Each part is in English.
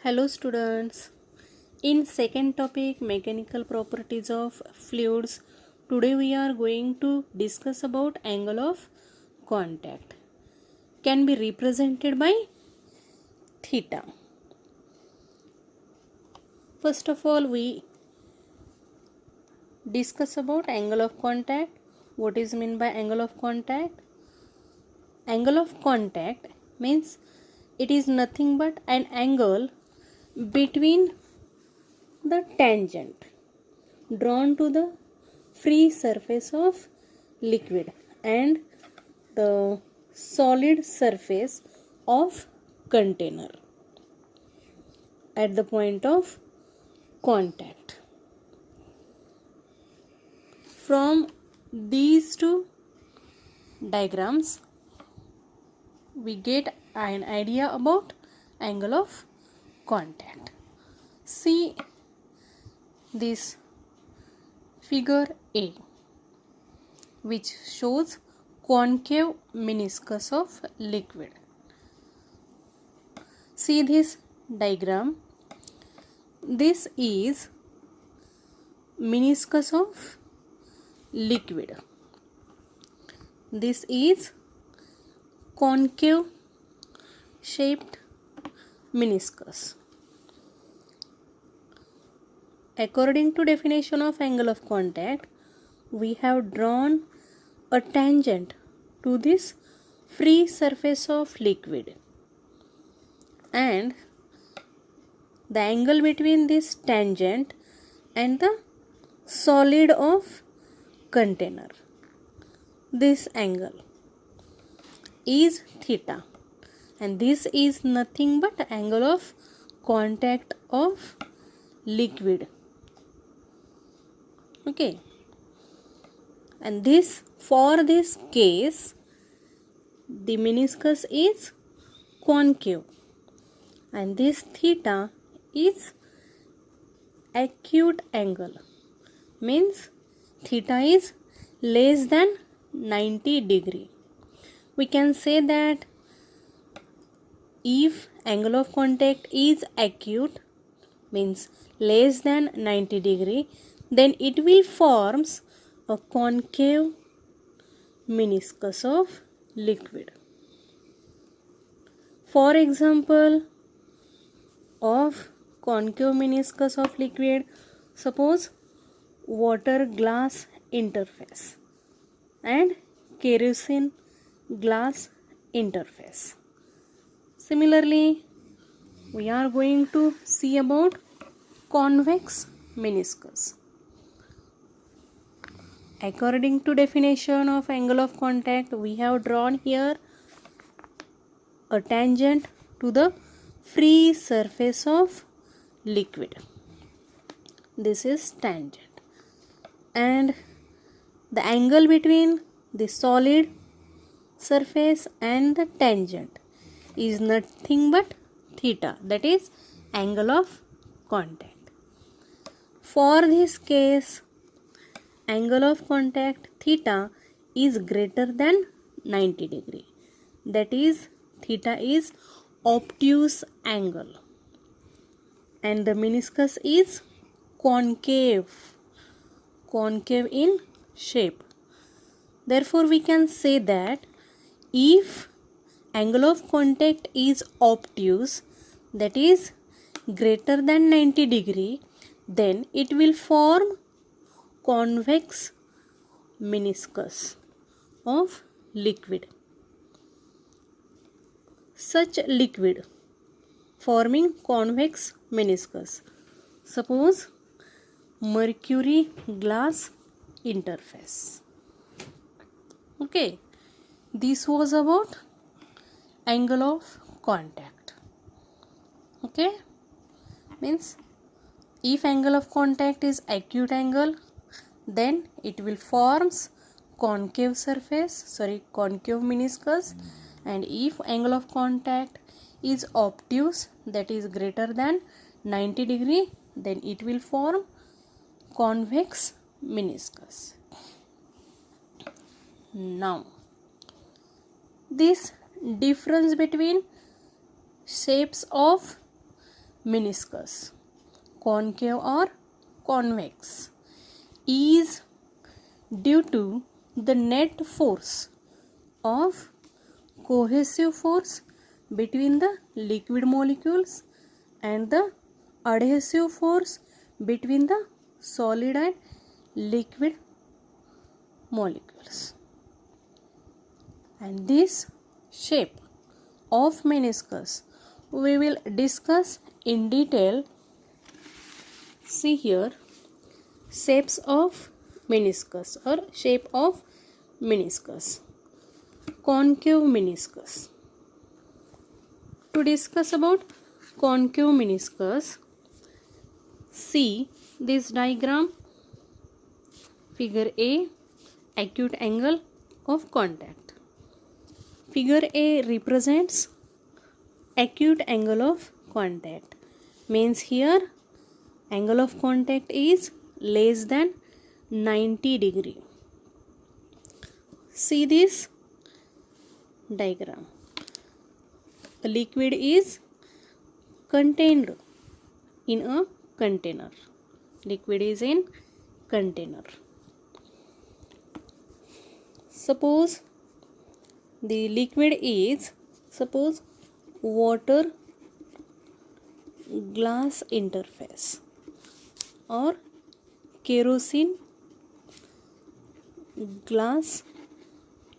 Hello students. In second topic mechanical properties of fluids, today we are going to discuss about angle of contact. Can be represented by theta. First of all we discuss about angle of contact. What is meant by angle of contact? Angle of contact means it is nothing but an angle between the tangent drawn to the free surface of liquid and the solid surface of container at the point of contact. From these two diagrams we get an idea about angle of contact. See this figure A, which shows concave meniscus of liquid. See this diagram. This is meniscus of liquid. This is concave shaped meniscus. According to definition of angle of contact, we have drawn a tangent to this free surface of liquid, and the angle between this tangent and the solid of container, this angle is theta, and this is nothing but angle of contact of liquid. Okay, and for this case the meniscus is concave and this theta is acute angle, means theta is less than 90 degree. We can say that if angle of contact is acute, means less than 90 degree, then it will forms a concave meniscus of liquid. For example of concave meniscus of liquid, suppose water glass interface and kerosene glass interface. Similarly, we are going to see about convex meniscus. According to definition of angle of contact, we have drawn here a tangent to the free surface of liquid. This is tangent, and the angle between the solid surface and the tangent is nothing but theta, that is angle of contact. For this case, angle of contact theta is greater than 90 degree, that is theta is obtuse angle, and the meniscus is concave in shape. Therefore we can say that if angle of contact is obtuse, that is greater than 90 degree, then it will form convex meniscus of liquid. Such liquid forming convex meniscus, suppose mercury glass interface. Okay, this was about angle of contact. Okay, means if angle of contact is acute angle, then it will forms concave meniscus, and if angle of contact is obtuse, that is greater than 90 degree, then it will form convex meniscus. Now this difference between shapes of meniscus, concave or convex, is due to the net force of cohesive force between the liquid molecules and the adhesive force between the solid and liquid molecules. And this shape of meniscus we will discuss in detail. See here, shapes of meniscus or shape of meniscus. Concave meniscus. To discuss about concave meniscus, see this diagram. Figure A, acute angle of contact. Figure A represents acute angle of contact. Means here angle of contact is less than 90 degree. See this diagram. The liquid is contained in a container. Liquid is in container. Suppose the liquid is, suppose water glass interface or kerosene glass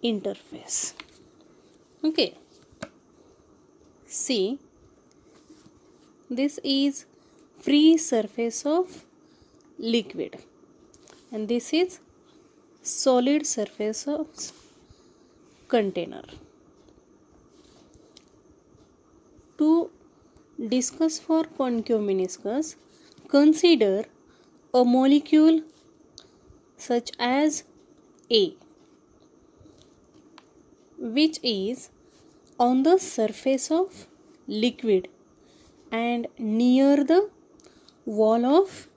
interface. Okay. See, this is free surface of liquid and this is solid surface of container. To discuss for concave meniscus, consider a molecule such as A, which is on the surface of liquid and near the wall of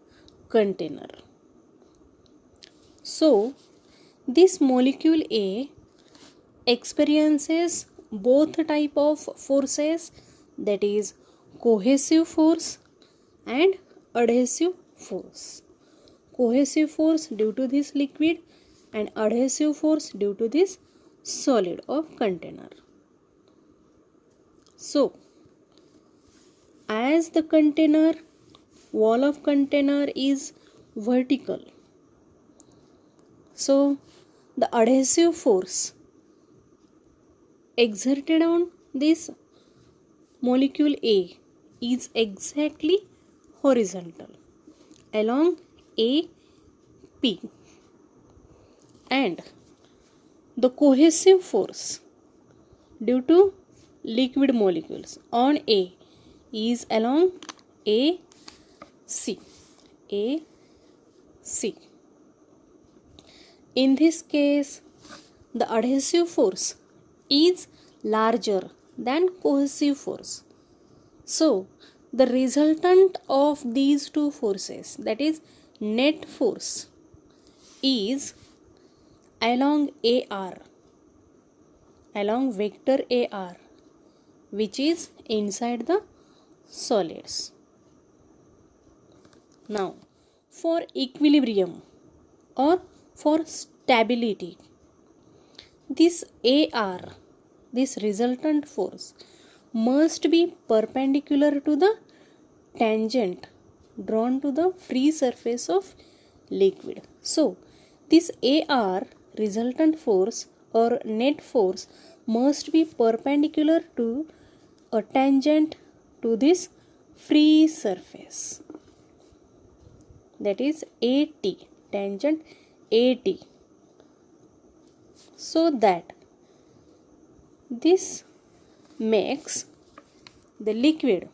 container. So, this molecule A experiences both type of forces, that is cohesive force and adhesive force. Cohesive force due to this liquid and adhesive force due to this solid of container. So, as the container, wall of container is vertical, so the adhesive force exerted on this molecule A is exactly horizontal along AP, and the cohesive force due to liquid molecules on A is along AC. In this case, the adhesive force is larger than cohesive force. So, the resultant of these two forces, that is net force, is along AR, along vector AR, which is inside the solids. Now, for equilibrium or for stability, this AR, this resultant force, must be perpendicular to the tangent drawn to the free surface of liquid. So, this AR resultant force or net force must be perpendicular to a tangent to this free surface, that is AT, tangent AT, so that this makes the liquid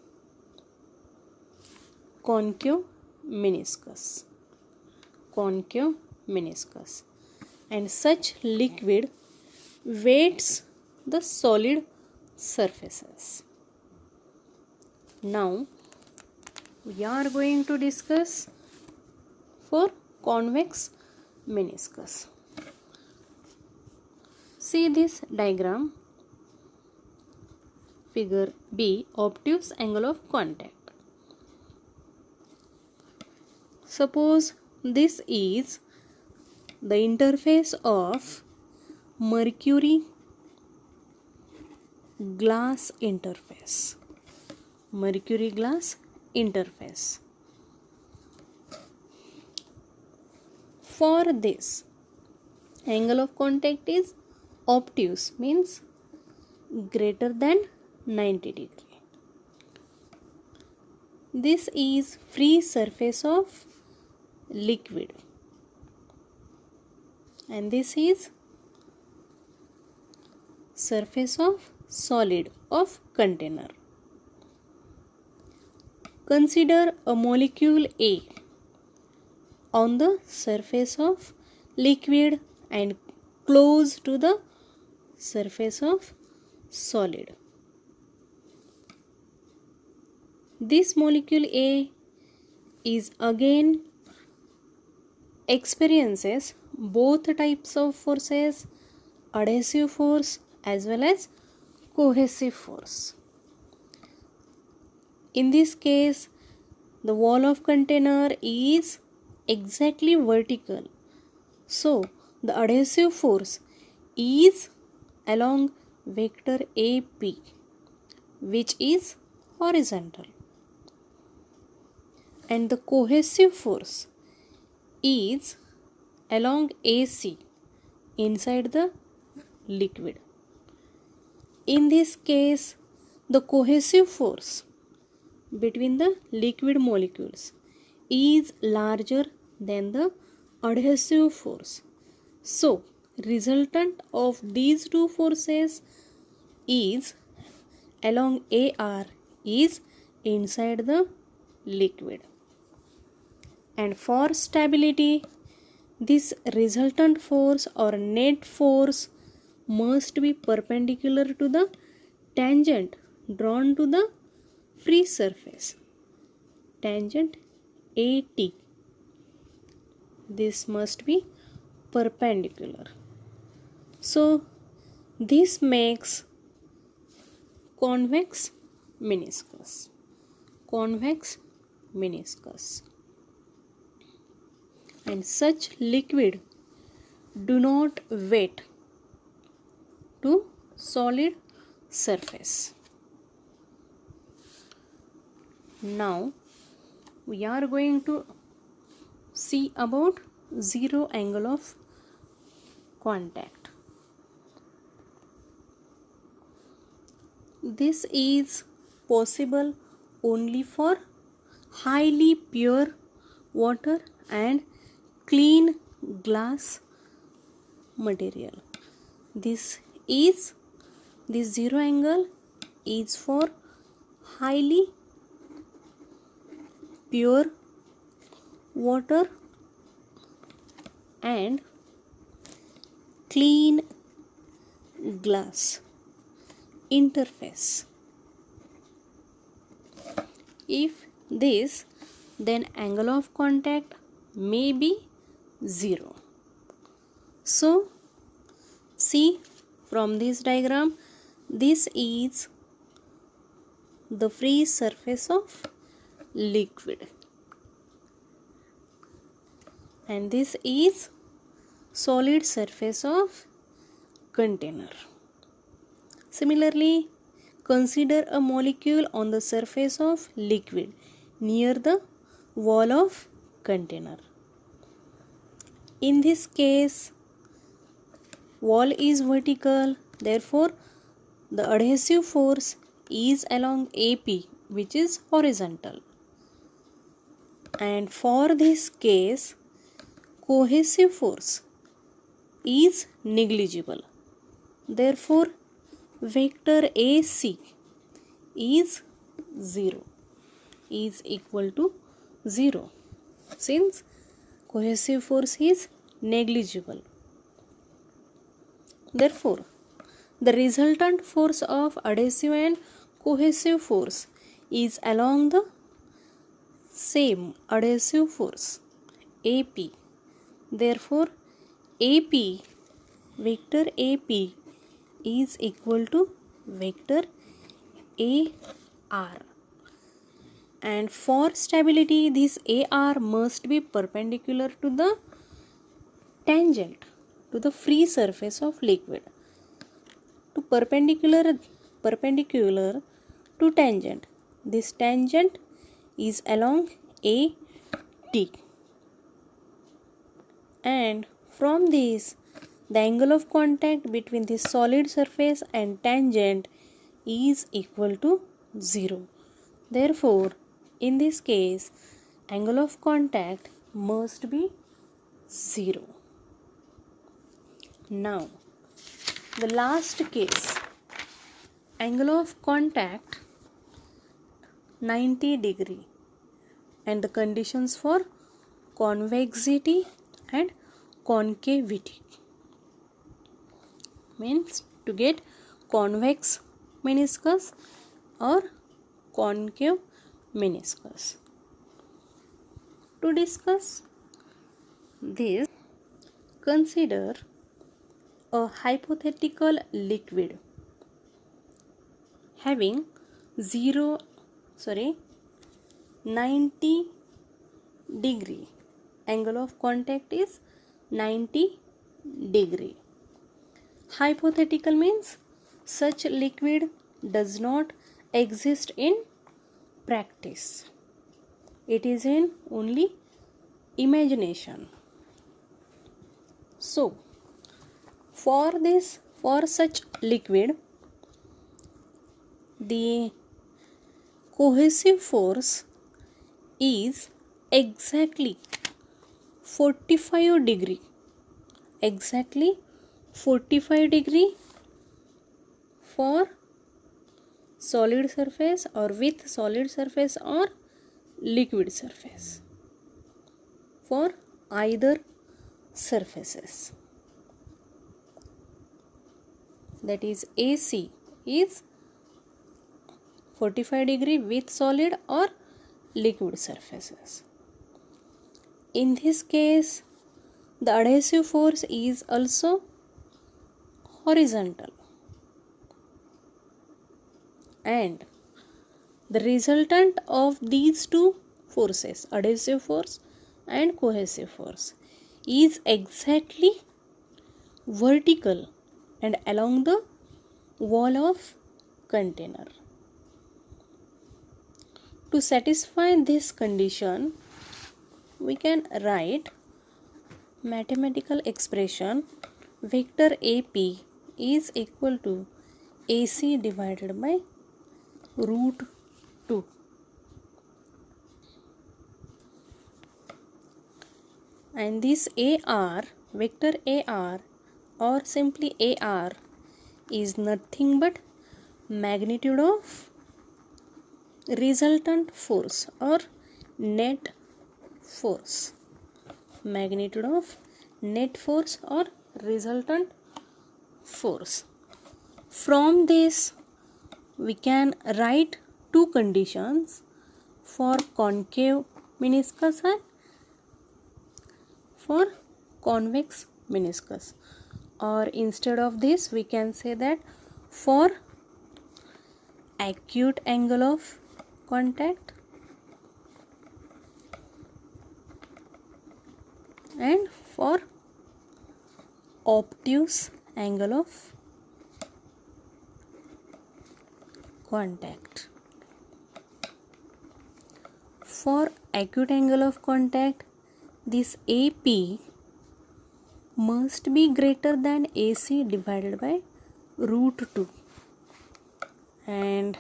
concave meniscus, and such liquid weights the solid surfaces. Now we are going to discuss for convex meniscus. See this diagram. Figure B, obtuse angle of contact. Suppose this is the interface of mercury glass interface. Mercury glass interface. For this, angle of contact is obtuse, means greater than 90 degree. This is free surface of liquid, and this is surface of solid of container. Consider a molecule A on the surface of liquid and close to the surface of solid. This molecule A is again experiences both types of forces, adhesive force as well as cohesive force. In this case, the wall of container is exactly vertical, so the adhesive force is along vector AP, which is horizontal, and the cohesive force is along AC, inside the liquid. In this case, the cohesive force between the liquid molecules is larger than the adhesive force. So, resultant of these two forces is along AR is inside the liquid. And for stability, this resultant force or net force must be perpendicular to the tangent drawn to the free surface, tangent AT. This must be perpendicular. So this makes convex meniscus. Convex meniscus. And such liquid do not wet to solid surface. Now we are going to see about zero angle of contact. This is possible only for highly pure water and clean glass material. This zero angle is for highly pure water and clean glass interface. If this, then angle of contact may be 0. So see from this diagram, this is the free surface of liquid and this is solid surface of container. Similarly, consider a molecule on the surface of liquid near the wall of container. In this case, wall is vertical, therefore the adhesive force is along AP, which is horizontal. And for this case, cohesive force is negligible. Therefore, vector AC is 0, is equal to 0, since cohesive force is negligible. Therefore, the resultant force of adhesive and cohesive force is along the same adhesive force, AP. Therefore, AP, vector AP is equal to vector AR. and for stability this AR must be perpendicular to the tangent to the free surface of liquid, to perpendicular to tangent. This tangent is along AT, and from this the angle of contact between the solid surface and tangent is equal to 0. Therefore, in this case, angle of contact must be 0. Now, the last case, angle of contact 90 degree, and the conditions for convexity and concavity. Means to get convex meniscus or concave meniscus. To discuss this, consider a hypothetical liquid having 90 degree. Angle of contact is 90 degree. Hypothetical means such liquid does not exist in practice. It is in only imagination. So, for such liquid, the cohesive force is exactly 45 degree. Exactly 45 degree for solid surface or with solid surface or liquid surface, for either surfaces. That is AC is 45 degree with solid or liquid surfaces. In this case, the adhesive force is also horizontal, and the resultant of these two forces, adhesive force and cohesive force, is exactly vertical and along the wall of container. To satisfy this condition, we can write mathematical expression vector AP is equal to AC divided by root 2. And this AR, vector AR or simply AR, is nothing but magnitude of resultant force or net force. Magnitude of net force or resultant force. From this, we can write two conditions for concave meniscus and for convex meniscus. Or instead of this, we can say that for acute angle of contact and for obtuse angle of contact. For acute angle of contact, this AP must be greater than AC divided by root 2, and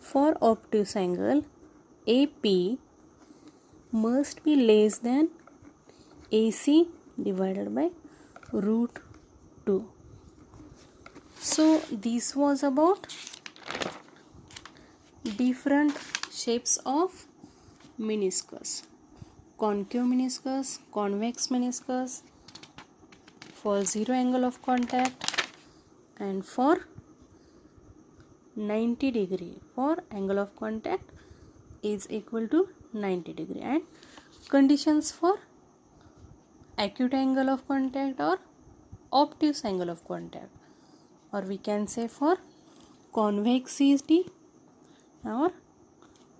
for obtuse angle, AP must be less than AC divided by root 2. So this was about different shapes of meniscus: concave meniscus, convex meniscus, for 0 angle of contact, and for 90 degree, for angle of contact is equal to 90 degree, and conditions for acute angle of contact or obtuse angle of contact, or we can say for convexity or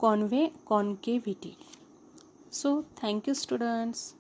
convey concavity. So thank you students.